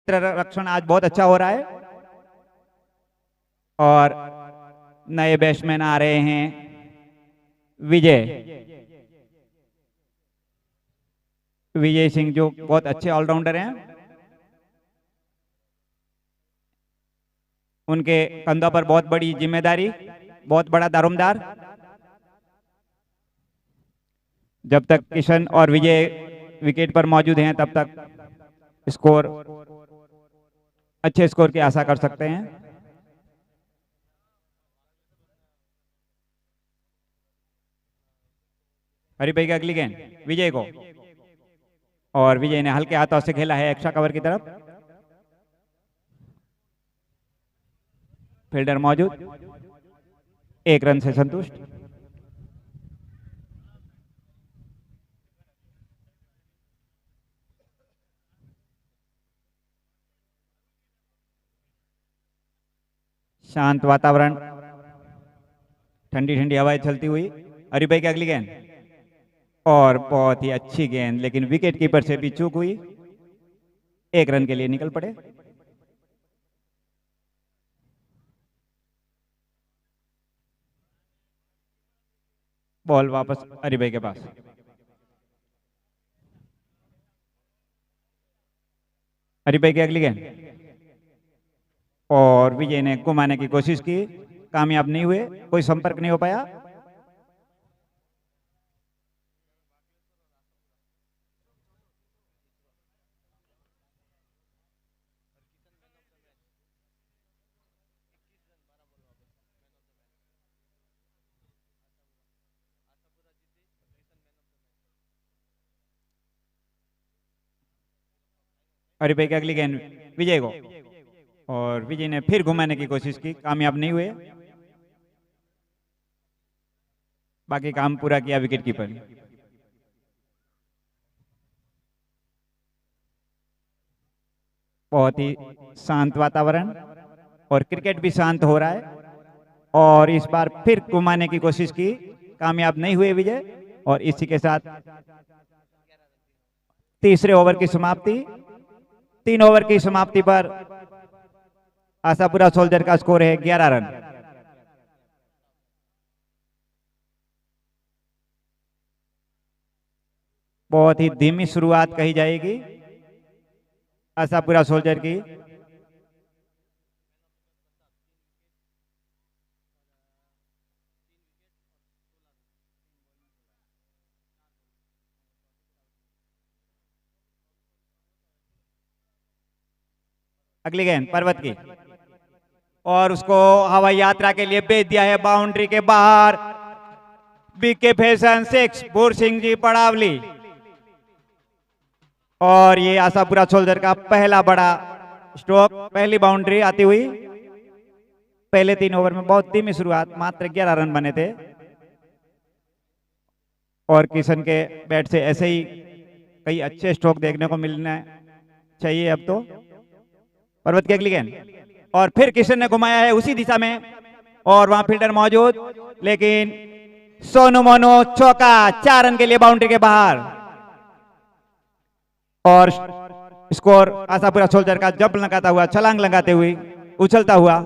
रक्षण आज बहुत अच्छा हो रहा है। और नए बैट्समैन आ रहे हैं, विजय विजय सिंह, जो बहुत अच्छे ऑलराउंडर हैं। उनके कंधों पर बहुत बड़ी जिम्मेदारी, बहुत बड़ा दारोमदार। जब तक किशन और विजय विकेट पर मौजूद हैं तब तक स्कोर, अच्छे स्कोर की आशा कर सकते हैं। हरी भाई की अगली गेंद विजय को, और विजय ने हल्के हाथों से खेला है एक्स्ट्रा कवर की तरफ। फील्डर मौजूद, 1 रन से संतुष्ट। शांत वातावरण, ठंडी ठंडी हवाएं चलती हुई। हरी भाई की अगली गेंद, और बहुत ही अच्छी गेंद, लेकिन विकेट कीपर से भी चूक हुई। 1 रन के लिए निकल पड़े। बॉल वापस हरी भाई के पास। हरी भाई की अगली गेंद, और विजय ने घुमाने की कोशिश की, कामयाब नहीं हुए, कोई संपर्क नहीं हो पाया। हरी भाई की अगली गेंद विजय को, और विजय ने फिर घुमाने की कोशिश की, कामयाब नहीं हुए। बाकी काम पूरा किया विकेट कीपर ने। बहुत ही शांत वातावरण, और क्रिकेट भी शांत हो रहा है। और इस बार फिर घुमाने की कोशिश की, कामयाब नहीं हुए विजय। और इसी के साथ तीसरे ओवर की समाप्ति। 3 ओवर की समाप्ति पर आशापुरा सोल्जर का स्कोर है 11 रन। बहुत ही धीमी शुरुआत कही जाएगी आशापुरा सोल्जर की। अगली गेंद पर्वत की, और उसको हवाई यात्रा के लिए भेज दिया है बाउंड्री के बाहर। बीके फैशन 6 भूर सिंह जी पड़ावली। और ये आशापुरा सोल्जर का पहला बड़ा स्ट्रोक, पहली बाउंड्री आती हुई। पहले 3 ओवर में बहुत धीमी शुरुआत, मात्र 11 रन बने थे। और किशन के बैट से ऐसे ही कई अच्छे स्ट्रोक देखने को मिलना चाहिए अब तो। पर्वत की अगली गेंद, और फिर किशन ने घुमाया है उसी दिशा में, और वहां फील्डर मौजूद, लेकिन सोनू मोनू चौका, 4 रन के लिए बाउंड्री के बाहर। और स्कोर आशापुरा सोल्जर का जंप लगाता हुआ, छलांग लगाते हुए, उछलता हुआ।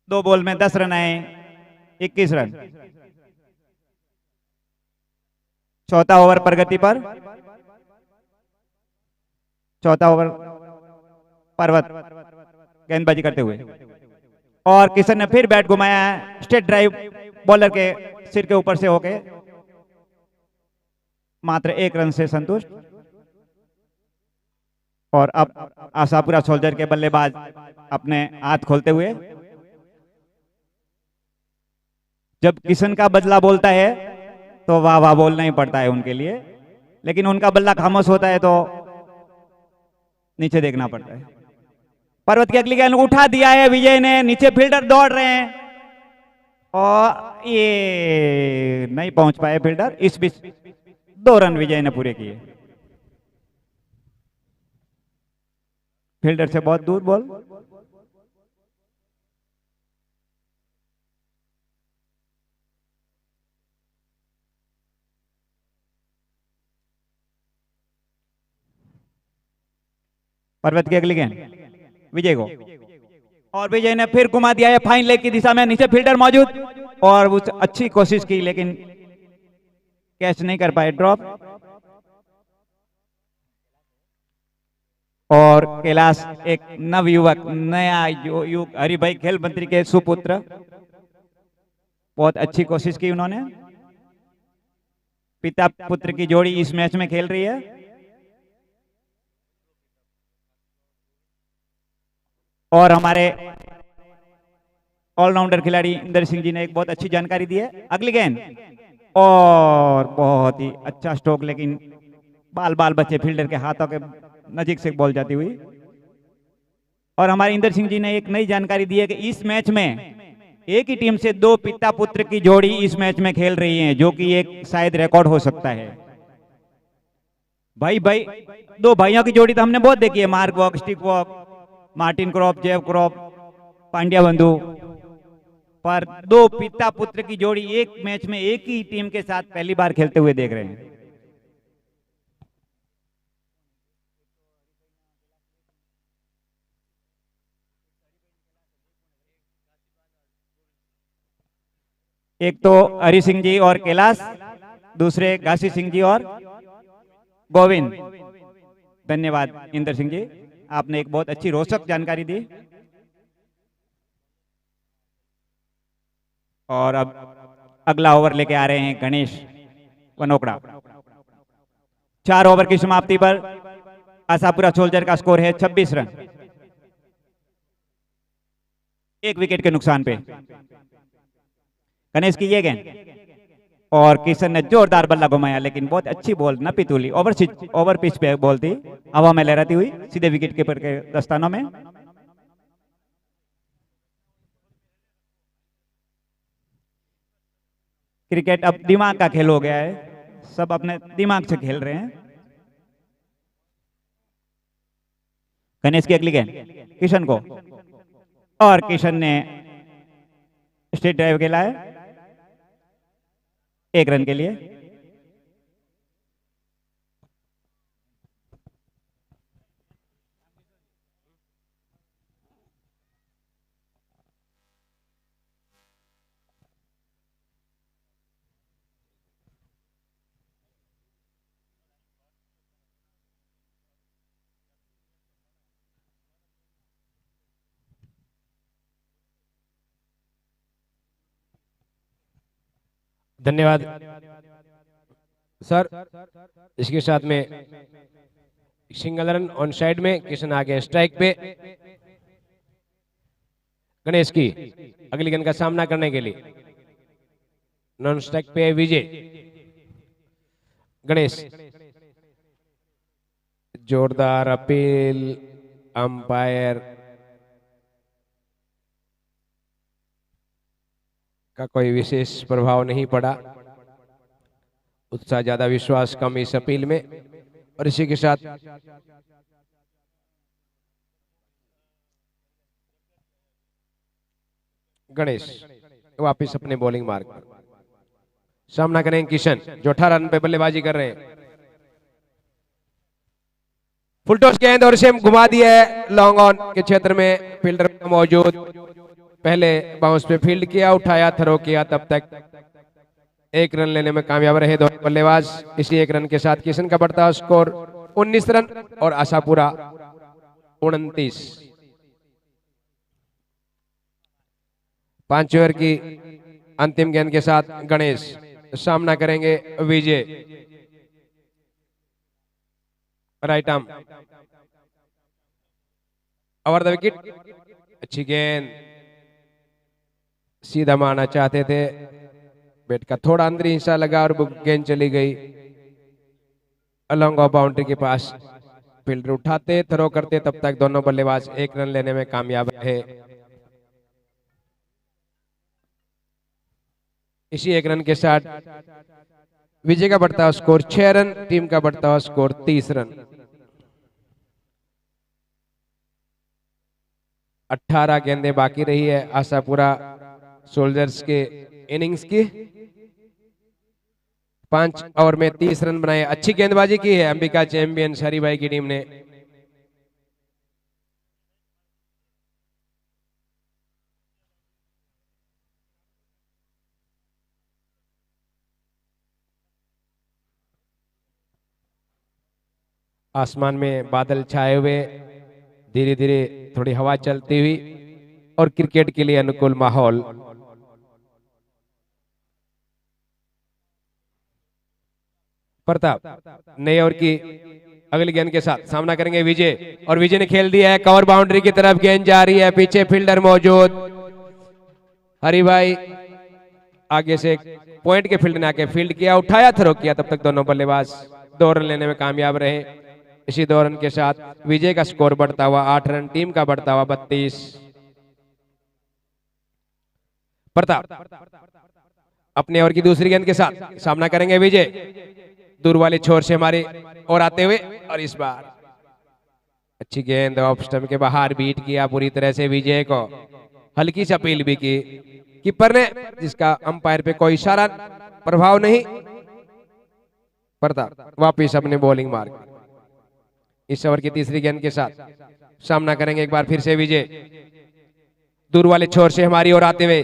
2 बॉल में 10 रन आए, 21 रन। चौथा ओवर प्रगति पर, चौथा ओवर पर्वत गेंदबाजी करते हुए, और किशन ने फिर बैट घुमाया है, स्ट्रेट ड्राइव बॉलर के सिर के ऊपर से होके, मात्र 1 रन से संतुष्ट। और अब आशापुरा सोल्जर के बल्लेबाज अपने हाथ खोलते हुए। जब किशन का बदला बोलता है तो वाह वाह बोलना ही पड़ता है उनके लिए, लेकिन उनका बल्ला खामोश होता है तो नीचे देखना पड़ता है। पर्वत की अगली गेंद उठा दिया है विजय ने, नीचे फील्डर दौड़ रहे हैं, और ये नहीं पहुंच पाए फील्डर। इस बीच 2 रन विजय ने पूरे किए। फील्डर से बहुत दूर बॉल। पर्वत की अगली गेंद विजय को, और विजय ने फिर घुमा दिया है फाइन लेग की दिशा में, नीचे फील्डर मौजूद और उस अच्छी कोशिश की लेकिन कैच नहीं कर पाए, ड्रॉप। और कैलाश एक नव युवक, नया युग, हरिभाई खेल मंत्री के सुपुत्र, बहुत अच्छी कोशिश की उन्होंने। पिता पुत्र की जोड़ी इस मैच में खेल रही है। और हमारे ऑलराउंडर खिलाड़ी इंदर सिंह जी ने एक बहुत अच्छी जानकारी दी है। अगली गेंद और बहुत ही अच्छा स्ट्रोक, लेकिन बाल बाल बचे फील्डर के हाथों के नजीक से बॉल जाती हुई। और हमारे इंदर सिंह जी ने एक नई जानकारी दी है कि इस मैच में एक ही टीम से दो पिता पुत्र की जोड़ी इस मैच में खेल रही है, जो कि एक शायद रिकॉर्ड हो सकता है। भाई भाई दो भाइयों की जोड़ी तो हमने बहुत देखी है, mark walk, stick walk, Martin crop, जेव क्रॉप, पांड्या बंधु, पर दो पिता पुत्र की जोड़ी एक मैच में एक ही टीम के साथ पहली बार खेलते हुए देख रहे हैं। एक तो हरि सिंह जी और कैलाश, दूसरे घासी सिंह जी और गोविंद। धन्यवाद इंदर सिंह जी, आपने एक बहुत अच्छी रोचक जानकारी दी। और अब अगला ओवर लेके आ रहे हैं गणेश वनोकड़ा। 4 ओवर की समाप्ति पर आशापुरा सोल्जर का स्कोर है 26 रन, 1 विकेट के नुकसान पे। गणेश की ये गेंद और किशन ने जोरदार बल्ला घुमाया, लेकिन बहुत अच्छी बॉल न पितूली, ओवर पिच पे बॉल थी, हवा में लहराती हुई सीधे विकेट कीपर के दस्तानों में। क्रिकेट अब दिमाग का खेल हो गया है, सब अपने दिमाग से खेल रहे हैं। गणेश की अगली गेंद किशन को, और किशन ने स्ट्रेट ड्राइव खेला है 1 रन के लिए। धन्यवाद सर। इसके साथ में सिंगल रन ऑन साइड में, किशन आगे स्ट्राइक पे। गणेश की अगली गेंद का सामना करने के लिए नॉन स्ट्राइक पे विजय। गणेश जोरदार अपील, अंपायर का कोई विशेष प्रभाव नहीं पड़ा, उत्साह ज्यादा विश्वास कम इस अपील में। और इसी के साथ गणेश वापिस अपने बॉलिंग मार्ग पर सामना करेंगे किशन, जो 18 रन पे बल्लेबाजी कर रहे हैं। फुल टॉस गेंद और इसे घुमा दिया है लॉन्ग ऑन के क्षेत्र में, फील्डर मौजूद, पहले बाउंस पे फील्ड किया, उठाया, थ्रो किया, तब तक 1 रन लेने में कामयाब रहे दोनों बल्लेबाज। इसी 1 रन के साथ किशन का बढ़ता स्कोर 19 रन और आशापुरा 29। 5 ओवर की अंतिम गेंद के साथ गणेश सामना करेंगे Vijay. Right arm over the wicket, अच्छी गेंद, सीधा मारना चाहते थे, बैट का थोड़ा अंदर हिस्सा लगा और गेंद चली गई अलॉन्ग ऑफ बाउंड्री के पास। फील्डर उठाते, थ्रो करते, तब तक दोनों बल्लेबाज 1 रन लेने में कामयाब रहे। इसी 1 रन के साथ विजय का बढ़ता स्कोर 6 रन, टीम का बढ़ता स्कोर 30 रन। 18 गेंदें बाकी रही है आशापुरा सोल्जर्स के इनिंग्स की। 5 ओवर में 30 रन बनाए, अच्छी गेंदबाजी की है अंबिका चैंपियंस हरिभाई की टीम ने। आसमान में बादल छाए हुए, धीरे धीरे थोड़ी हवा चलती हुई और क्रिकेट के लिए अनुकूल माहौल। प्रताप नए ओवर की अगली गेंद के साथ सामना करेंगे विजय, और विजय ने खेल दिया है कवर बाउंड्री की तरफ, गेंद जा रही है, पीछे फील्डर मौजूद। हरी भाई आगे से पॉइंट के फील्ड ने आके फील्ड किया, उठाया, थ्रो किया, तब तक दोनों बल्लेबाज 2 रन लेने में कामयाब रहे। इसी 2 रन के साथ विजय का स्कोर बढ़ता हुआ 8 रन, टीम का बढ़ता हुआ 32। प्रताप अपने ओवर की दूसरी गेंद के साथ सामना करेंगे विजय, दूर वाले छोर से हमारे और आते हुए, और इस बार अच्छी गेंद ऑफ स्टंप के बाहर बीट किया पूरी तरह से विजय को। हल्की सी अपील भी की कीपर ने, जिसका अंपायर पे कोई इशारा प्रभाव नहीं। प्रताप वापिस अपने बॉलिंग मार्ग। इस ओवर की तीसरी गेंद के साथ सामना करेंगे एक बार फिर से विजय, दूर वाले छोर से हमारी ओर आते हुए,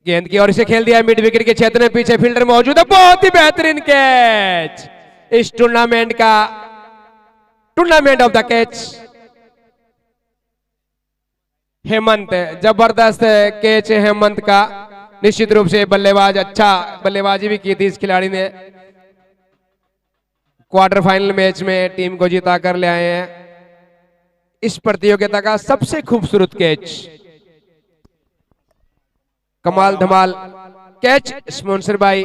गेंद की ओर इसे खेल दिया मिड विकेट के क्षेत्र में, पीछे फील्डर मौजूद है। बहुत ही बेहतरीन कैच, इस टूर्नामेंट का tournament of the catch. Hemant, जबरदस्त कैच है हेमंत का। निश्चित रूप से बल्लेबाज, अच्छा बल्लेबाजी भी की थी इस खिलाड़ी ने। क्वार्टर फाइनल मैच में टीम को जिता कर ले आए हैं। इस प्रतियोगिता का सबसे खूबसूरत कैच, कमाल धमाल catch, sponsor by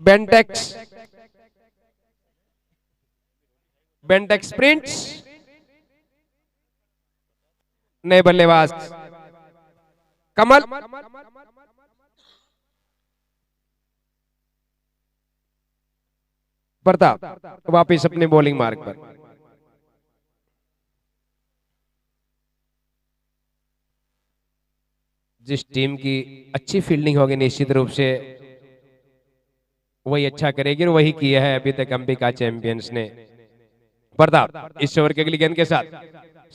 Bentex, Bentex prints. नए बल्लेबाज कमल, प्रताप वापिस अपने बॉलिंग मार्ग पर। जिस टीम की अच्छी फील्डिंग होगी निश्चित रूप से वही अच्छा करेगी, और वही किया है अभी तक अंबिका चैंपियंस ने। प्रताप इस ओवर की अगली गेंद के साथ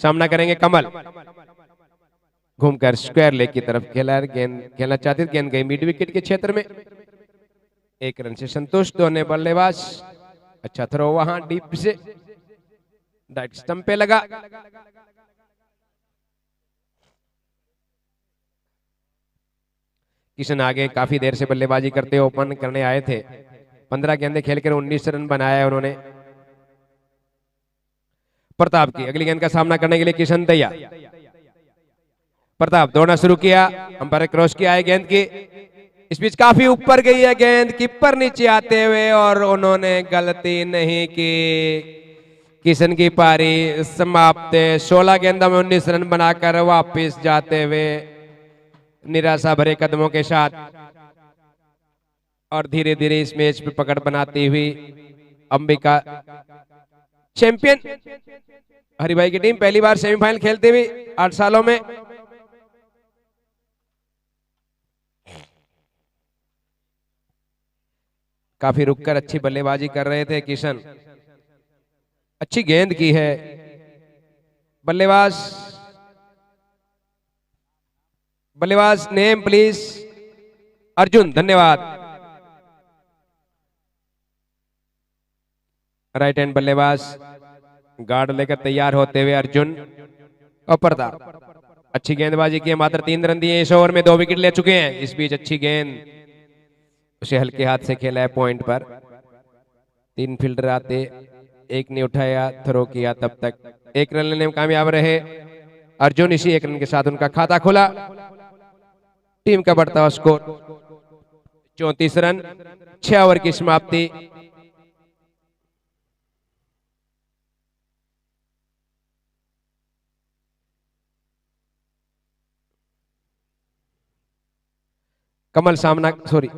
सामना करेंगे कमल, घूमकर स्क्वायर लेग की तरफ खेला, गेंद खेलना चाहती, गेंद गई मिड विकेट के क्षेत्र में। 1 रन से संतुष्ट दोनों बल्लेबाज। अच्छा थ्रो वहां डीप से डायरेक्ट स्टंप पे लगा। किशन आगे काफी देर से बल्लेबाजी करते ओपन करने आए थे। 15 गेंदें खेलकर 19 रन बनाया उन्होंने। प्रताप की अगली गेंद का सामना करने के लिए किशन तैयार। प्रताप दौड़ना शुरू किया, अंपायर क्रॉस किया है गेंद की। इस बीच काफी ऊपर गई है गेंद, कीपर नीचे आते हुए, और उन्होंने गलती नहीं की। किशन की पारी समाप्त, 16 गेंदों में 19 रन बनाकर वापस जाते हुए निराशा भरे कदमों के साथ, और धीरे धीरे इस मैच पे पकड़ बनाती हुई अंबिका चैंपियन। हरिभाई की टीम पहली बार सेमीफाइनल खेलते हुए 8 सालों में। काफी रुककर अच्छी बल्लेबाजी कर रहे थे किशन, अच्छी गेंद की है। बल्लेबाज बल्लेबाज नेम प्लीज। अर्जुन, धन्यवाद। राइट हैंड बल्लेबाज गार्ड लेकर तैयार होते हुए अर्जुन। और प्रताप अच्छी गेंदबाजी की, मात्र 3 रन दिए इस ओवर में, 2 विकेट ले चुके हैं। इस बीच अच्छी गेंद उसे हल्के हाथ से खेला है पॉइंट पर। 3 फील्डर आते, एक ने उठाया, थ्रो किया, तब तक 1 रन लेने में कामयाब रहे अर्जुन। इसी 1 रन के साथ उनका खाता खुला। टीम का बढ़ता हुआ स्कोर 34 रन, 6 ओवर की समाप्ति। कमल सामना, सॉरी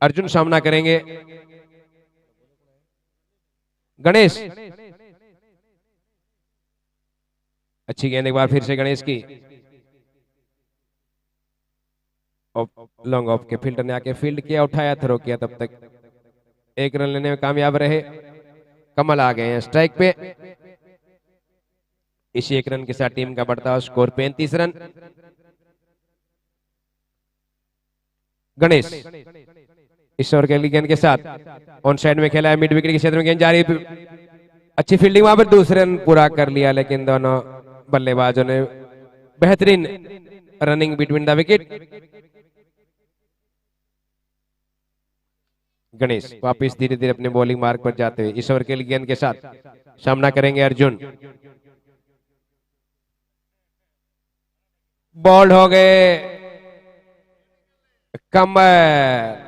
अर्जुन सामना करेंगे गणेश। अच्छी गेंद एक बार फिर से गणेश की, लॉन्ग ऑफ के फील्डर ने आके फील्ड किया, उठाया, थ्रो किया, तब तक 1 रन लेने में कामयाब रहे। कमल आ गए हैं स्ट्राइक पे। इसी 1 रन के साथ टीम का बढ़ता हुआ स्कोर 35 रन। गणेश ईश्वर के लिए गेंद के साथ ऑन साइड में खेला है, मिड विकेट के क्षेत्र में गेंद जा रही है, अच्छी फील्डिंग वहां पर दूसरे रन पूरा कर लिया, लेकिन दोनों बल्लेबाजों ने बेहतरीन running between the wicket. Ganesh वापस धीरे धीरे अपने बॉलिंग मार्ग पर जाते हुए ईश्वर के लिए गेंद के साथ सामना करेंगे अर्जुन। बॉल्ड हो गए, कमर।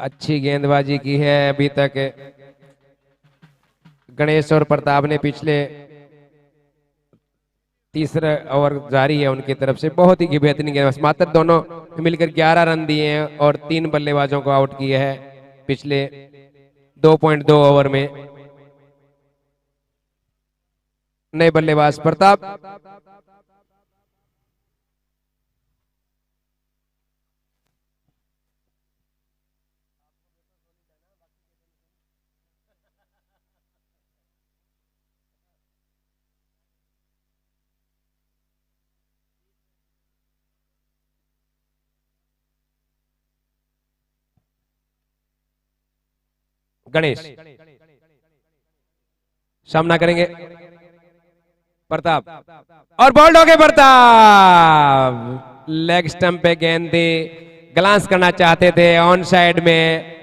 अच्छी गेंदबाजी की है अभी तक गणेश और प्रताप ने। पिछले तीसरा ओवर जारी है उनकी तरफ से, बहुत ही बेहतरीन गेंदबाज, मात्र दोनों मिलकर 11 रन दिए हैं और 3 बल्लेबाजों को आउट किया है पिछले 2.2 ओवर में। नए बल्लेबाज प्रताप। गणेश सामना करेंगे प्रताप और बॉल्ड हो गए प्रताप। लेग स्टंप पे गेंद दी, ग्लांस करना चाहते थे ऑन साइड में।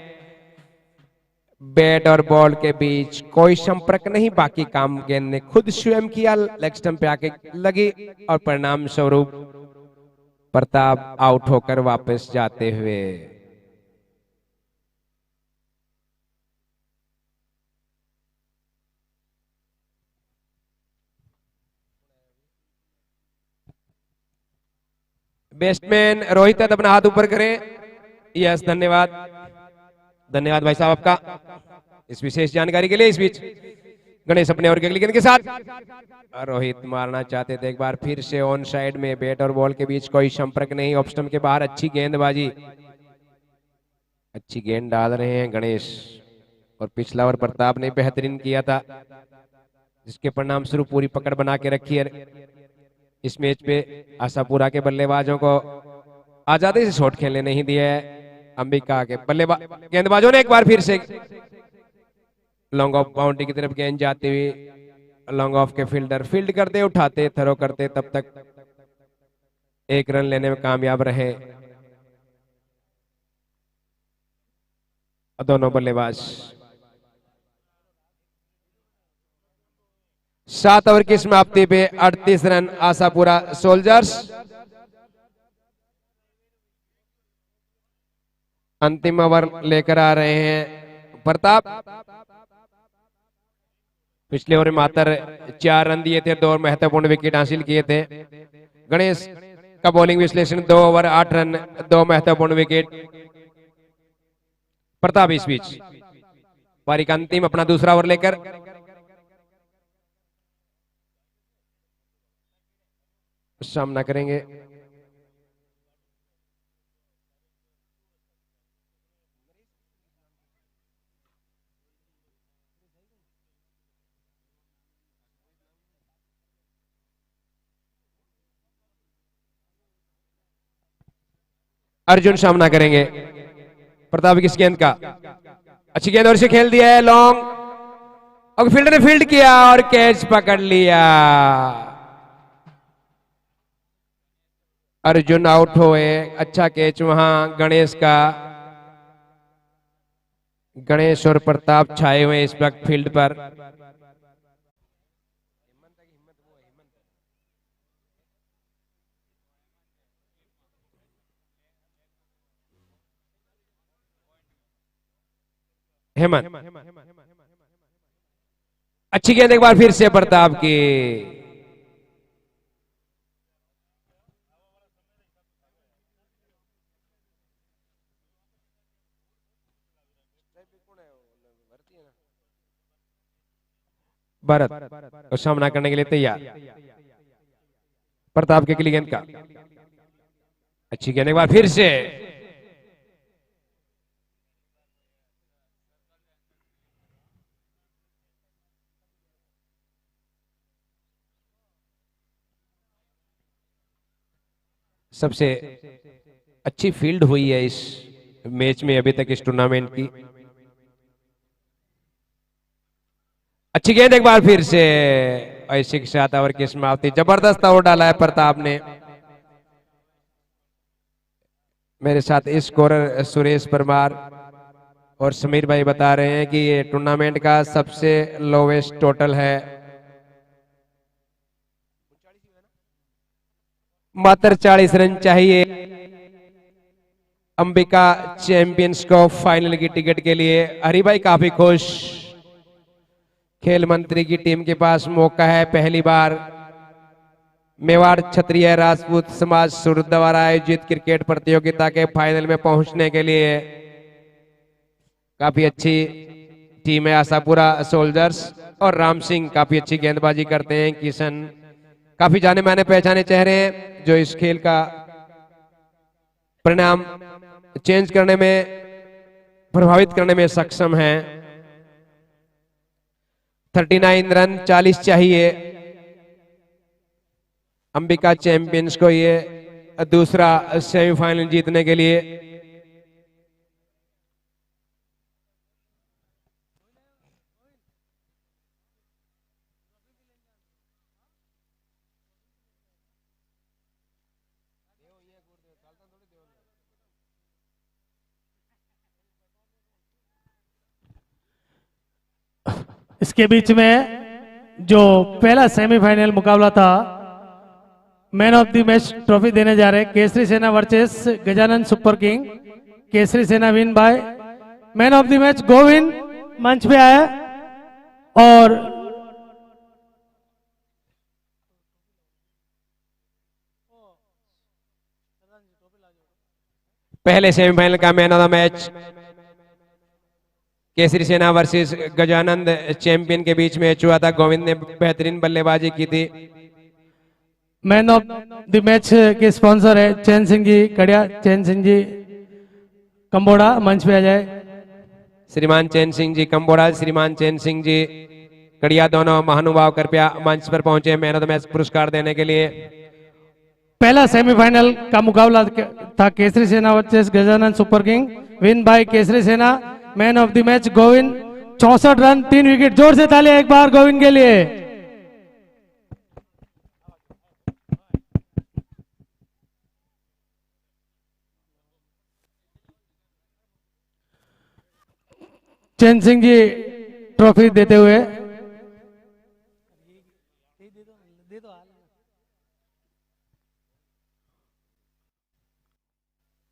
बैट और बॉल के बीच कोई संपर्क नहीं, बाकी काम गेंद ने खुद स्वयं किया, लेग स्टंप पे आके लगी और परिणाम स्वरूप प्रताप आउट होकर वापस जाते हुए। बैट्समैन रोहित अपना हाथ ऊपर करें। यस, धन्यवाद, धन्यवाद भाई साहब आपका इस विशेष जानकारी के लिए। इस बीच गणेश अपने ओवर के अगली गेंद के साथ, रोहित मारना चाहते थे एक बार फिर से ऑन साइड में। बैट और बॉल के बीच कोई संपर्क नहीं, ऑफ स्टंप के बाहर अच्छी गेंदबाजी, अच्छी गेंद डाल रहे हैं गणेश। और पिछला ओवर प्रताप ने बेहतरीन किया था, जिसके परिणाम स्वरूप पूरी पकड़ बना के रखी है इस मैच पे। आशापुरा के बल्लेबाजों को आजादी से शॉट खेलने नहीं दिया है। अंबिका के गेंदबाजों ने एक बार फिर से लॉन्ग ऑफ बाउंड्री की तरफ गेंद जाती हुई। लॉन्ग ऑफ के फील्डर फील्ड करते, उठाते, थ्रो करते, तब तक 1 रन लेने में कामयाब रहे दोनों बल्लेबाज। 7 ओवर की समाप्ति पे 38 रन आशापुरा सोल्जर्स। अंतिम ओवर लेकर आ रहे हैं प्रताप। पिछले ओवर में मात्र 4 रन दिए थे, 2 महत्वपूर्ण विकेट हासिल किए थे। गणेश का बॉलिंग विश्लेषण, 2 ओवर 8 रन, 2 महत्वपूर्ण विकेट। प्रताप इस बीच पारी का अंतिम अपना दूसरा ओवर लेकर सामना करेंगे। अर्जुन सामना करेंगे प्रताप की गेंद का। अच्छी गेंद और से खेल दिया है लॉन्ग, और फील्डर ने फील्ड किया और कैच पकड़ लिया। अर्जुन आउट हुए। अच्छा कैच वहां गणेश का। गणेश और प्रताप छाए हुए इस वक्त फील्ड पर। हेमंत, अच्छी गेंद एक बार फिर से प्रताप की। भरत को सामना करने के लिए तैयार। प्रताप के लिए गेंद का, अच्छी गेंद एक बार फिर से। सबसे अच्छी फील्ड हुई है इस मैच में अभी तक इस टूर्नामेंट की। अच्छी गेंद एक बार फिर से, ऐसी के साथ ओवर की समाप्ति। जबरदस्त ओवर डाला है प्रताप ने। मेरे साथ इस स्कोरर सुरेश परमार और समीर भाई बता रहे हैं कि ये टूर्नामेंट का सबसे लोवेस्ट टोटल है। मात्र 40 रन चाहिए अंबिका चैंपियंस को फाइनल की टिकट के लिए। हरि भाई काफी खुश। खेल मंत्री की टीम के पास मौका है पहली बार मेवाड़ क्षत्रिय राजपूत समाज सूरत द्वारा आयोजित क्रिकेट प्रतियोगिता के फाइनल में पहुंचने के लिए। काफी अच्छी टीम है आशापुरा सोल्जर्स और राम सिंह काफी अच्छी गेंदबाजी करते हैं। किशन काफी जाने माने पहचाने चेहरे हैं जो इस खेल का परिणाम चेंज करने में, प्रभावित करने में सक्षम हैं। 39 रन 40 चाहिए अंबिका चैंपियंस को ये दूसरा सेमीफाइनल जीतने के लिए। इसके बीच में जो पहला सेमीफाइनल मुकाबला था, man of the match trophy देने जा रहे Kesari Sena versus Gajanan super king. Kesari Sena win by. Man of the match Govind मंच पे आया और पहले सेमीफाइनल का man of the match Kesari Sena versus Gajanand champion के बीच मैच हुआ था। गोविंद ने बेहतरीन बल्लेबाजी की थी। मैन ऑफ द मैच के स्पॉन्सर है चैन सिंह जी कड़िया। चैन सिंह जी कंबोड़ा मंच पे आ जाए। श्रीमान चैन सिंह जी कंबोड़ा, श्रीमान चैन सिंह जी कड़िया, दोनों महानुभाव कृपया मंच पर पहुंचे मैन ऑफ द मैच पुरस्कार देने के लिए। पहला सेमीफाइनल का मुकाबला था Kesari Sena versus Gajanan super king. Win by Kesari Sena. Man of the match Govind 64 run 3 wicket. जोर से तालियां एक बार गोविंद के लिए। चैन सिंह जी ट्रॉफी देते हुए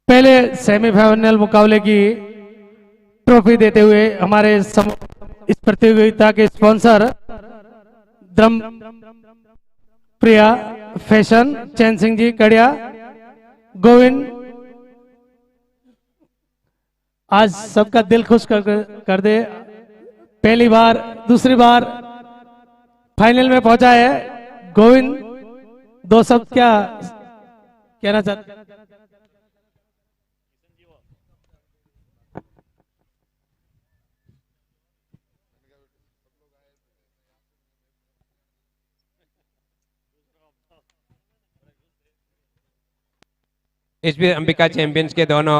पहले सेमीफाइनल मुकाबले की ट्रॉफी देते हुए हमारे इस प्रतियोगिता के स्पॉन्सर द्रम प्रिया फैशन चैन सिंह जी कड़िया। गोविंद आज सबका दिल खुश कर दे। पहली बार दूसरी बार फाइनल में पहुंचा है गोविंद। दो शब्द क्या कहना चाहते? इस भी अंबिका चैंपियंस के दोनों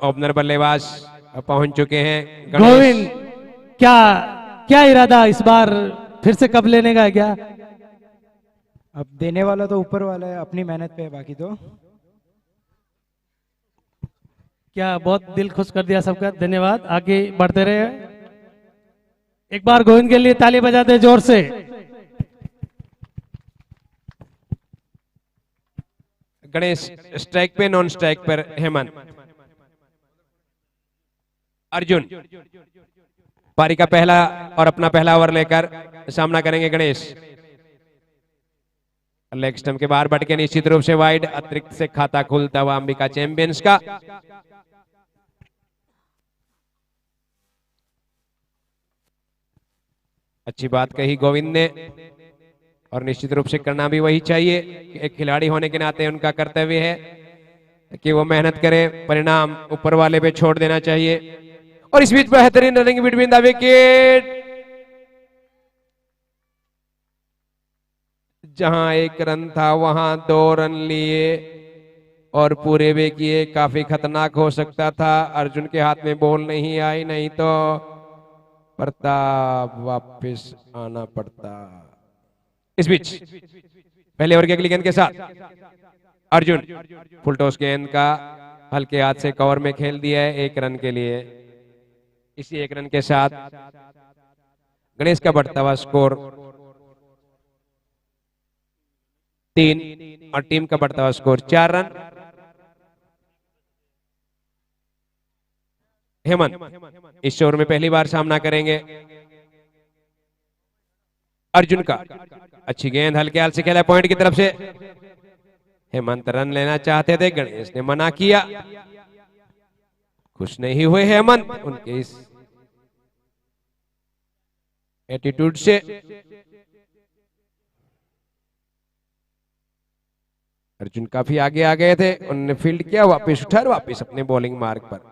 ओपनर बल्लेबाज पहुंच चुके हैं। गोविंद क्या क्या इरादा इस बार फिर से कप लेने का है क्या? अब देने वाला तो ऊपर वाला है, अपनी मेहनत पे है बाकी तो। क्या बहुत दिल खुश कर दिया सबका। धन्यवाद। आगे बढ़ते रहे। एक बार गोविंद के लिए ताली बजाते जोर से। गणेश स्ट्राइक पे, नॉन स्ट्राइक पर हेमंत। अर्जुन पारी का पहला और अपना पहला ओवर लेकर सामना करेंगे गणेश। लेग स्टंप के बाहर बट के निश्चित रूप से वाइड, अतिरिक्त से खाता खुलता हुआ अंबिका चैंपियंस का। अच्छी बात कही गोविंद ने और निश्चित रूप से करना भी वही चाहिए। एक खिलाड़ी होने के नाते उनका कर्तव्य है कि वो मेहनत करें, परिणाम ऊपर वाले पे छोड़ देना चाहिए। और इस बीच बेहतरीन रनिंग बिटवीन द विकेट, जहां एक रन था वहां 2 रन लिए और पूरे वे किए, काफी खतरनाक हो सकता था। अर्जुन के हाथ में बॉल नहीं आई, नहीं तो प्रताप वापस आना पड़ता। इस बीच पहले ओवर की अगली गेंद के साथ अर्जुन फुल टॉस गेंद का हल्के हाथ से कवर में खेल दिया है 1 रन के लिए। इसी 1 रन के साथ गणेश का बढ़ता हुआ स्कोर 3 और टीम का बढ़ता हुआ स्कोर 4 रन। हेमंत इस ओवर में पहली बार सामना करेंगे अर्जुन का। अच्छी गेंद हल्के हाल से खेला पॉइंट की तरफ से। हेमंत रन लेना चाहते थे, गणेश ने मना किया। खुश नहीं हुए हेमंत उनके इस एटीट्यूड से। अर्जुन काफी आगे आ गए थे, उन्होंने फील्ड किया, वापस उठा, वापस अपने बॉलिंग मार्ग पर।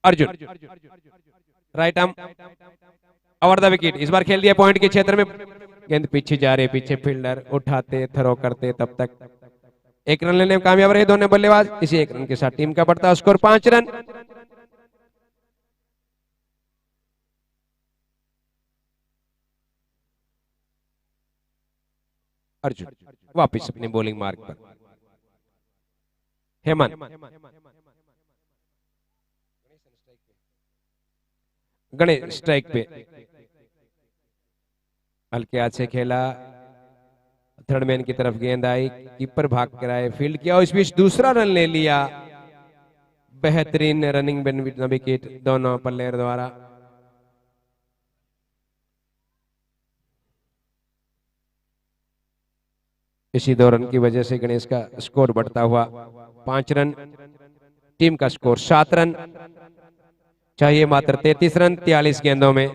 Arjun right arm over the wicket, इस बार खेल दिया पॉइंट के क्षेत्र में। गेंद पीछे जा रहे, पीछे फील्डर उठाते थ्रो करते, तब तक 1 रन लेने में कामयाब रहे दोनों बल्लेबाज। इसी 1 रन के साथ टीम का बढ़ता स्कोर 5 रन। अर्जुन वापस अपने बॉलिंग मार्ग पर। हेमंत गणेश स्ट्राइक पे, हल्के हाथ से खेला, थर्ड मैन की तरफ गेंद आई, कीपर भाग कर आए, फील्ड किया और इस बीच दूसरा रन ले लिया। बेहतरीन रनिंग विकेट दोनों प्लेयर द्वारा। इसी 2 रन की वजह से गणेश का स्कोर बढ़ता हुआ 5 रन। टीम का स्कोर 7 रन। चाहिए मात्र 33 रन 43 गेंदों में।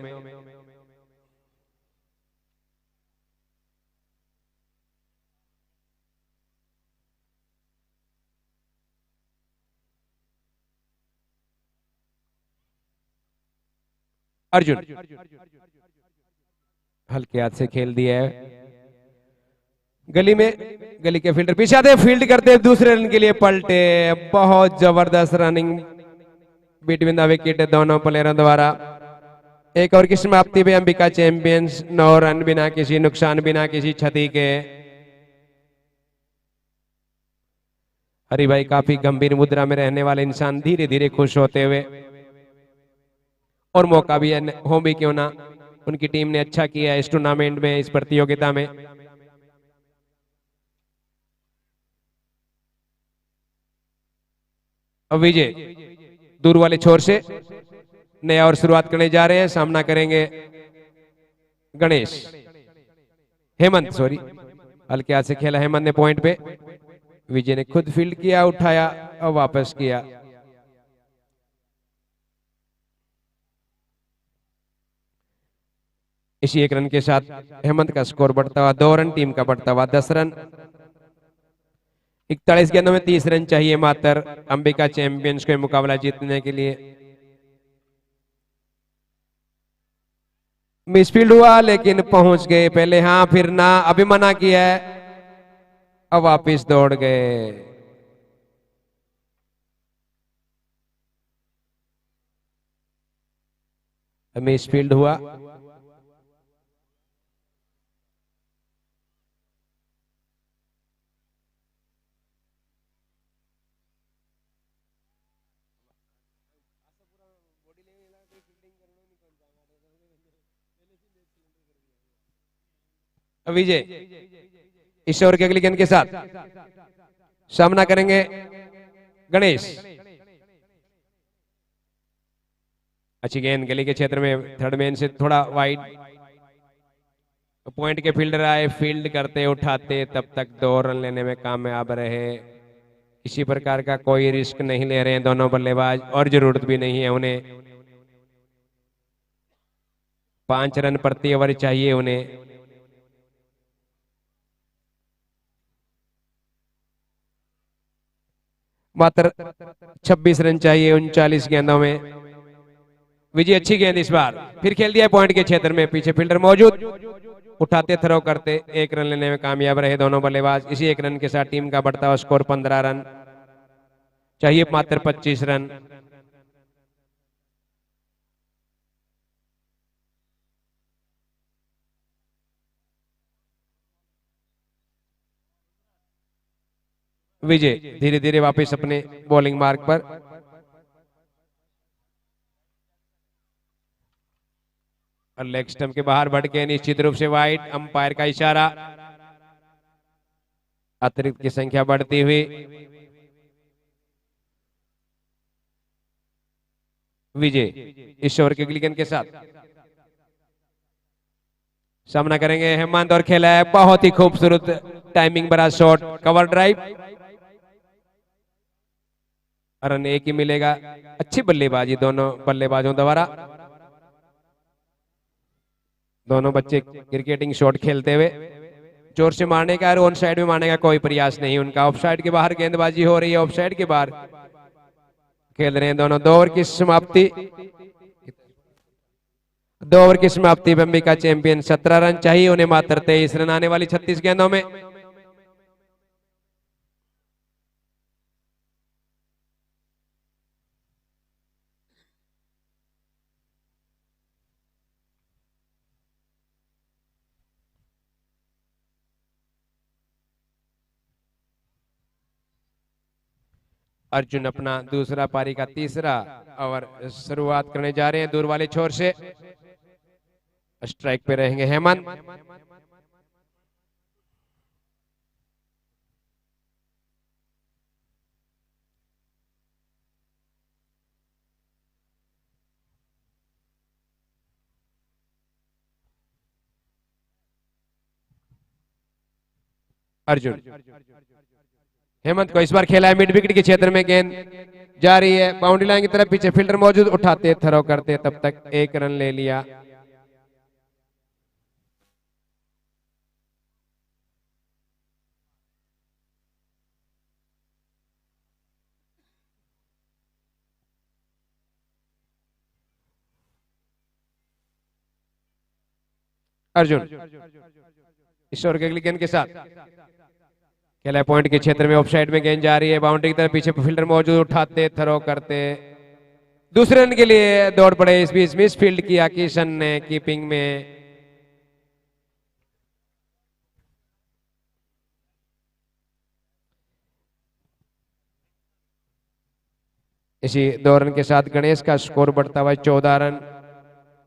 अर्जुन हल्के हाथ से खेल दिया है, गली में, गली के फील्डर पीछे आते, फील्ड करते, दूसरे रन के लिए पलटे। बहुत जबरदस्त रनिंग बिटवीन द विकेट दोनों प्लेयरों द्वारा। एक और की समाप्ति पे अंबिका चैंपियंस 9 रन बिना किसी नुकसान, बिना किसी क्षति के। हरि भाई काफी गंभीर मुद्रा में रहने वाले इंसान धीरे धीरे खुश होते हुए, और मौका भी हो भी क्यों ना, उनकी टीम ने अच्छा किया इस टूर्नामेंट में, इस प्रतियोगिता में। अब विजय दूर वाले छोर से नया और शुरुआत करने जा रहे हैं। सामना करेंगे गणेश। हेमंत सॉरी, हल्के हाथ से खेला हेमंत ने पॉइंट पे। विजय ने खुद फील्ड किया, उठाया और वापस किया। इसी 1 रन के साथ हेमंत का स्कोर बढ़ता हुआ 2 रन, टीम का बढ़ता हुआ 10 रन। 41 गेंदों में 30 रन चाहिए मात्र अंबिका चैंपियंस को मुकाबला जीतने के लिए। मिसफील्ड हुआ लेकिन पहुंच गए पहले, हाँ फिर ना, अभी मना किया है, अब वापिस दौड़ गए। मिसफील्ड हुआ, विजय इस ओवर की अगली गेंद के साथ सामना करेंगे गणेश। अच्छी गेंद गली के क्षेत्र में, थर्ड मैन से थोड़ा वाइड, पॉइंट के फील्डर आए, फील्ड करते उठाते, तब तक 2 रन लेने में कामयाब रहे। किसी प्रकार का कोई रिस्क नहीं ले रहे हैं दोनों बल्लेबाज, और जरूरत भी नहीं है उन्हें। 5 रन प्रति ओवर चाहिए उन्हें। मात्र 26 रन चाहिए 39 गेंदों में। विजय अच्छी गेंद इस बार फिर खेल दिया पॉइंट के क्षेत्र में, पीछे फील्डर मौजूद, उठाते थ्रो करते 1 रन लेने में कामयाब रहे दोनों बल्लेबाज। इसी 1 रन के साथ टीम का बढ़ता हुआ स्कोर 15 रन, चाहिए मात्र 25 रन। विजय धीरे धीरे वापस अपने बॉलिंग मार्ग पर, और लेग स्टंप के बाहर बढ़ के निश्चित रूप से वाइड, अंपायर का इशारा, अतिरिक्त की संख्या बढ़ती हुई। विजय इस ओवर के अगली गेंद के साथ सामना करेंगे हेमंत, और खेला है बहुत ही खूबसूरत टाइमिंग भरा शॉट, कवर ड्राइव, रन एक ही मिलेगा। अच्छी बल्लेबाजी दोनों बल्लेबाजों द्वारा, दोनों बच्चे क्रिकेटिंग शॉट खेलते हुए, जोर से मारने का और ऑन साइड में मारने का कोई प्रयास नहीं उनका। ऑफ साइड के बाहर गेंदबाजी हो रही है, ऑफ साइड के बाहर खेल रहे हैं दोनों। 2 ओवर की समाप्ति, 2 ओवर की समाप्ति पे अंबिका चैंपियन 17 रन चाहिए उन्हें मात्र 23 रन आने वाली 36 गेंदों में। अर्जुन अपना दूसरा पारी का तीसरा ओवर शुरुआत करने जा रहे हैं दूर वाले छोर से। स्ट्राइक पे रहेंगे हेमंत, अर्जुन हेमंत को इस बार खेला है मिड विकेट के क्षेत्र में, गेंद जा रही है बाउंड्री लाइन की तरफ, पीछे फील्डर मौजूद, उठाते थ्रो करते तब तक 1 रन ले लिया। अर्जुन इस ओवर के अगली गेंद के साथ खेला पॉइंट के क्षेत्र में, ऑफ साइड में गेंद जा रही है बाउंड्री की तरफ, पीछे फील्डर मौजूद, उठाते थ्रो करते दूसरे रन के लिए दौड़ पड़े। इस बीच मिस फील्ड किया किशन ने कीपिंग में। इसी 2 रन के साथ गणेश का स्कोर बढ़ता हुआ 14 रन,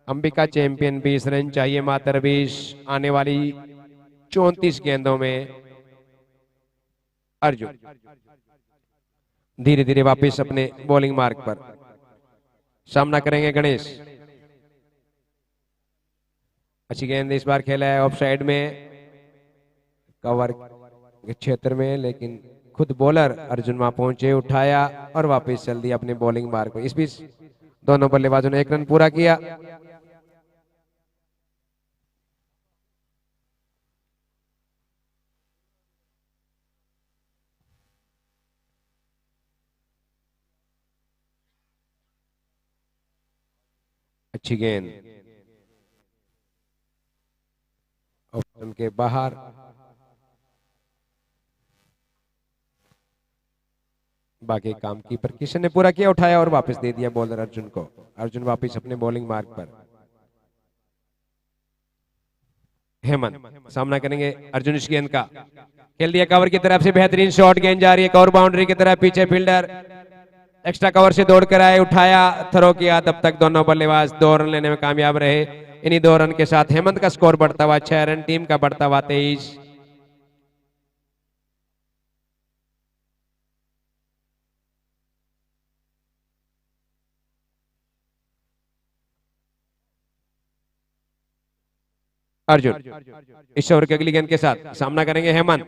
अंबिका चैंपियन 20 रन चाहिए मात्र 20 आने वाली 34 गेंदों में। अर्जुन धीरे धीरे वापस अपने बॉलिंग मार्ग पर, सामना करेंगे गणेश। अच्छी गेंद इस बार खेला है ऑफ साइड में, कवर के क्षेत्र में, लेकिन खुद बॉलर अर्जुन वहां पहुंचे, उठाया और वापस चल दिया अपने बॉलिंग मार्ग पर। इस बीच दोनों बल्लेबाजों ने 1 रन पूरा किया। अच्छी गेंद ऑप्शन के बाहर, बाकी काम कीपर किशन ने पूरा किया, उठाया और वापस दे दिया बॉलर अर्जुन को। अर्जुन वापस अपने बॉलिंग मार्ग पर। हेमंत सामना करेंगे अर्जुन इस गेंद का, खेल दिया कवर की तरफ से, बेहतरीन शॉट, गेंद जा रही है कवर बाउंड्री की तरफ, पीछे फील्डर एक्स्ट्रा कवर से दौड़ कर आए, उठाया थ्रो किया, तब तक दोनों बल्लेबाज 2 रन लेने में कामयाब रहे। इन्हीं 2 रन के साथ हेमंत का स्कोर बढ़ता हुआ 6 रन, टीम का बढ़ता हुआ 23। अर्जुन इस ओवर की अगली गेंद के साथ सामना करेंगे हेमंत।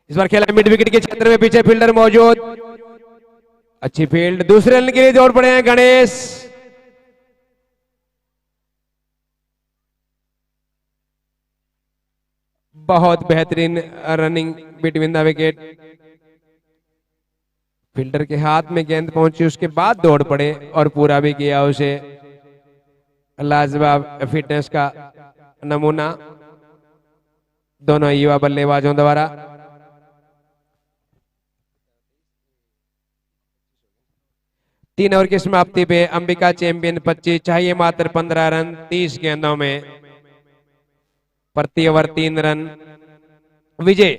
इस बार खेला मिड विकेट के क्षेत्र में, पीछे फील्डर मौजूद, अच्छी फील्ड, दूसरे रन के लिए दौड़ पड़े हैं गणेश। बहुत बेहतरीन running between the wicket, fielder के हाथ में गेंद पहुंची, उसके बाद दौड़ पड़े और पूरा भी किया उसे। लाजवाब फिटनेस का नमूना दोनों युवा बल्लेबाजों द्वारा। तीन ओवर की समाप्ति पे अंबिका चैंपियन 25, चाहिए मात्र 15 रन 30 गेंदों में, प्रति ओवर 3 रन। विजय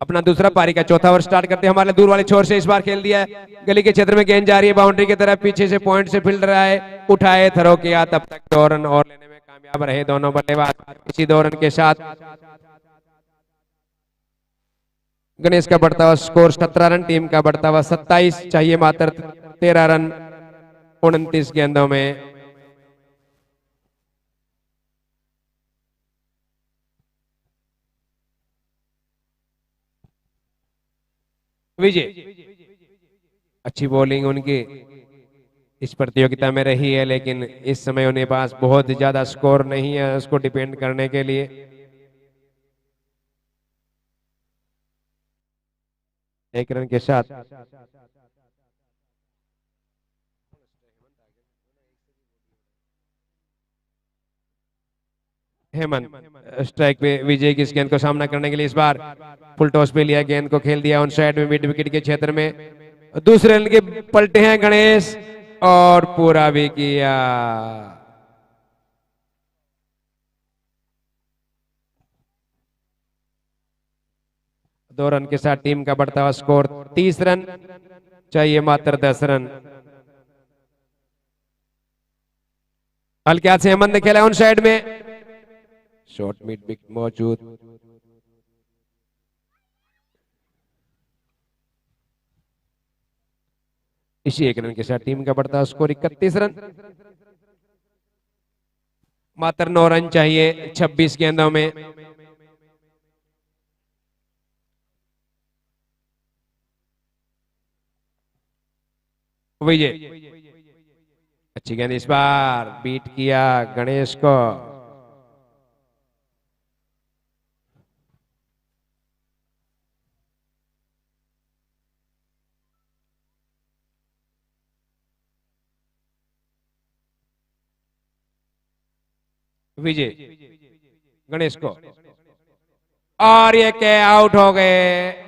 अपना दूसरा पारी का चौथा ओवर स्टार्ट करते हैं। हमारे दूर वाले छोर से इस बार खेल दिया है, गली के क्षेत्र में गेंद जा रही है बाउंड्री की तरफ, पीछे से पॉइंट से फील्डर आए, उठाए, थ्रो किया, तब तक 2 रन और लेने में कामयाब रहे दोनों बल्लेबाज। इसी 2 रन के साथ गणेश का बढ़ता हुआ स्कोर 17 रन, टीम का बढ़ता हुआ 27, चाहिए मात्र 13 रन 29 गेंदों में। विजय अच्छी बॉलिंग उनकी इस प्रतियोगिता में रही है, लेकिन इस समय उन्हें पास बहुत ज्यादा स्कोर नहीं है उसको डिपेंड करने के लिए। एक रन के साथ हेमंत स्ट्राइक पे विजय की इस गेंद को सामना करने के लिए इस बार फुल टॉस पे लिया, गेंद को खेल दिया ऑन साइड में मिड विकेट के क्षेत्र में। दूसरे रन के पलटे हैं गणेश और पूरा भी किया। दो रन के साथ टीम का बढ़ता हुआ स्कोर 30 रन, चाहिए मात्र 10 रन। हल्के हाथ से हेमंत ने खेला ऑन साइड में, शॉर्ट मिड विकेट मौजूद। इसी 1 रन के साथ टीम का बढ़ता स्कोर 31 रन, मात्र 9 रन चाहिए 26 गेंदों में। विजय अच्छी गेंद, इस बार बीट किया गणेश को। विजय गणेश को, और ये क्या आउट हो गए।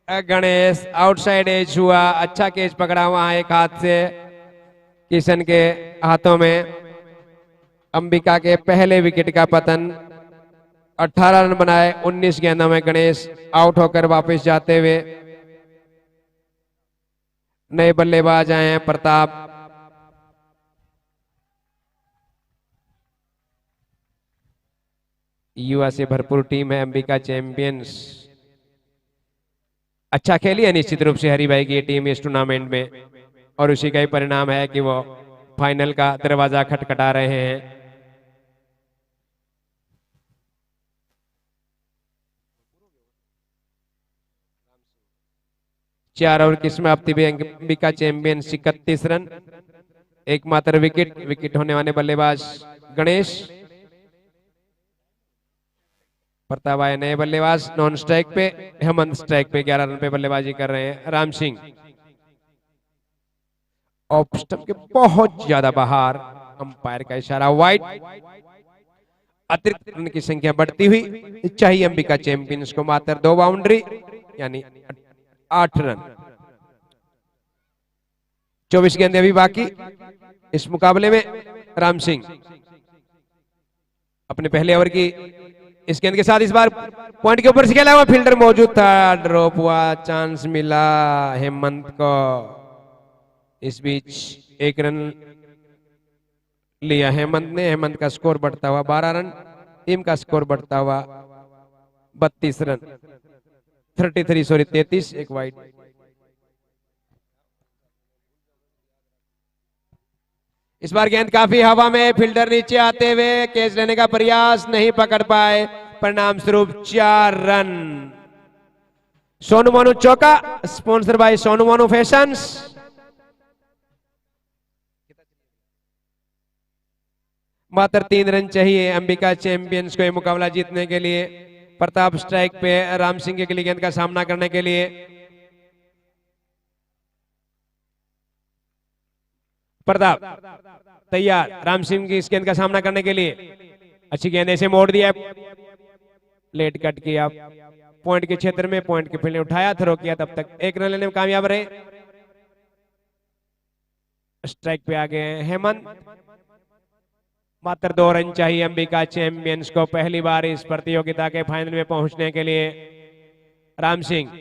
गणेश आउटसाइड एज हुआ, अच्छा कैच पकड़ा वहां एक हाथ से किशन के हाथों में। अंबिका के पहले विकेट का पतन, 18 रन बनाए 19 गेंदों में गणेश आउट होकर वापस जाते हुए। नए बल्लेबाज आए हैं प्रताप। युवा से भरपूर टीम है अंबिका चैंपियंस। अच्छा खेली है निश्चित रूप से हरी भाई की टीम इस टूर्नामेंट में, और उसी का ही परिणाम है कि वो फाइनल का दरवाजा खटखटा रहे हैं। चार ओवर की समाप्ति में अंबिका चैंपियंस 31 रन, एकमात्र विकेट होने वाले बल्लेबाज गणेश। प्रताप आए नए बल्लेबाज नॉन स्ट्राइक पे, हेमंत स्ट्राइक पे 11 रन पे बल्लेबाजी कर रहे हैं। राम सिंह ऑफ स्टंप के बहुत ज्यादा बाहर, अंपायर का इशारा वाइड। अतिरिक्त रन की संख्या बढ़ती हुई, चाहिए अंबिका चैंपियंस को मात्र 2 बाउंड्री यानी 8 रन। 24 गेंदें अभी बाकी इस मुकाबले में। राम सिंह अपने पहले ओवर की इस गेंद के साथ इस बार पॉइंट के ऊपर से खेला हुआ, फील्डर मौजूद था, ड्रॉप हुआ, चांस मिला हेमंत को। इस बीच 1 रन लिया हेमंत ने, हेमंत का स्कोर बढ़ता हुआ 12 रन, टीम का स्कोर बढ़ता हुआ 32 रन, 33 एक वाइड। इस बार गेंद काफी हवा में, फील्डर नीचे आते हुए कैच लेने का प्रयास नहीं पकड़ पाए, परिणाम स्वरूप 4 रन। सोनू मोनू चौका, sponsor by Sonu Monu fashions. मात्र 3 रन चाहिए अंबिका चैंपियंस को ये मुकाबला जीतने के लिए। प्रताप स्ट्राइक पे, राम सिंह के लिए गेंद का सामना करने के लिए। प्रताप तैयार, राम सिंह की इस गेंद का सामना करने के लिए। अच्छी गेंद ऐसे मोड़ दिया, लेट कट किया पॉइंट के क्षेत्र में, पॉइंट के फील्ड ने उठाया, थ्रो किया, तब तक एक रन लेने में कामयाब रहे। स्ट्राइक पे आ गए हैं हेमंत। मात्र 2 रन चाहिए अंबिका चैंपियंस को पहली बार इस प्रतियोगिता के फाइनल में पहुंचने के लिए। राम सिंह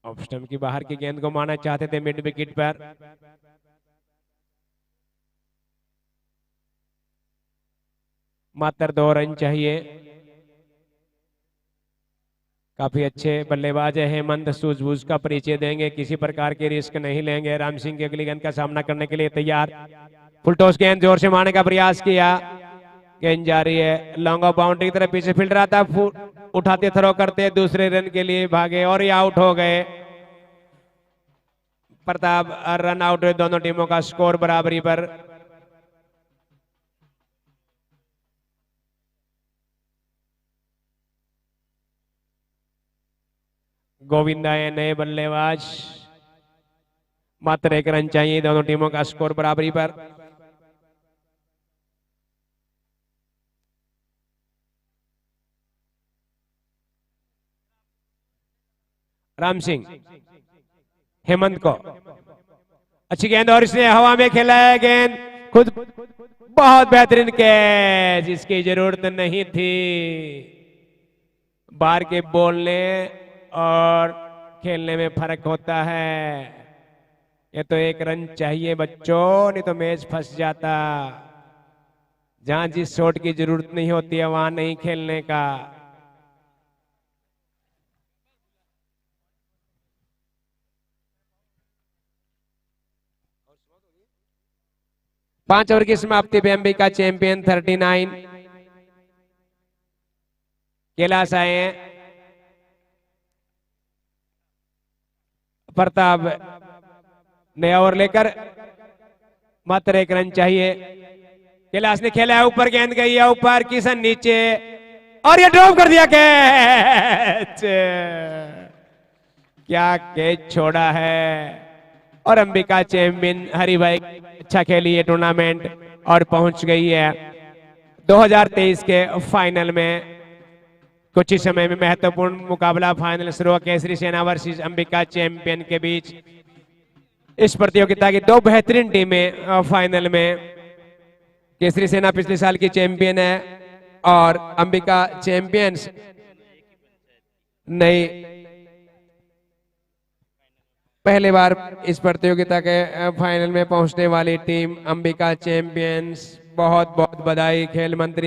ऑफ स्टंप की बाहर की गेंद को मारना चाहते थे मिड विकेट पर। मात्र 2 रन चाहिए। काफी अच्छे बल्लेबाज है हेमंत, सूझबूझ का परिचय देंगे, किसी प्रकार के रिस्क नहीं लेंगे। राम सिंह की अगली गेंद का सामना करने के लिए तैयार। फुल टॉस गेंद जोर से मारने का प्रयास किया, गेंद जा रही है लॉन्ग ऑफ बाउंड्री की तरफ। पीछे फील्डर आता, उठाते थ्रो करते, दूसरे रन के लिए भागे और ये आउट हो गए। प्रताप रन आउट हुए, दोनों टीमों का स्कोर बराबरी पर। गोविंद आए नए बल्लेबाज, मात्र 1 रन चाहिए, दोनों टीमों का स्कोर बराबरी पर। राम सिंह हेमंत को अच्छी गेंद और इसने हवा में खेला है गेंद, खुद बहुत बेहतरीन कैच, इसकी जरूरत नहीं थी। बाहर के बोलने और खेलने में फर्क होता है। ये तो 1 रन चाहिए बच्चों, नहीं तो मैच फंस जाता। जहां जिस शॉट की जरूरत नहीं होती है वहां नहीं खेलने का। 5 ओवर की समाप्ति पे अंबिका चैंपियन 39, कैलाश आए हैं। प्रताप नया ओवर लेकर, मात्र 1 रन चाहिए। कैलाश ने खेला है, ऊपर गेंद गई है, ऊपर किशन नीचे और ये ड्रॉप कर दिया कैच। क्या कैच छोड़ा है। और अंबिका चैंपियन हरि भाई अच्छा खेली है टूर्नामेंट और पहुंच गई है 2023 के फाइनल में। कुछ ही समय में महत्वपूर्ण मुकाबला फाइनल शुरू हुआ, केसरी सेना वर्सेस अंबिका चैंपियन के बीच। इस प्रतियोगिता की 2 बेहतरीन टीमें फाइनल में। केसरी सेना पिछले साल की चैंपियन है और अंबिका चैंपियंस नई पहली बार इस प्रतियोगिता के फाइनल में पहुंचने वाली टीम अंबिका चैंपियंस। बहुत बहुत बधाई खेल मंत्री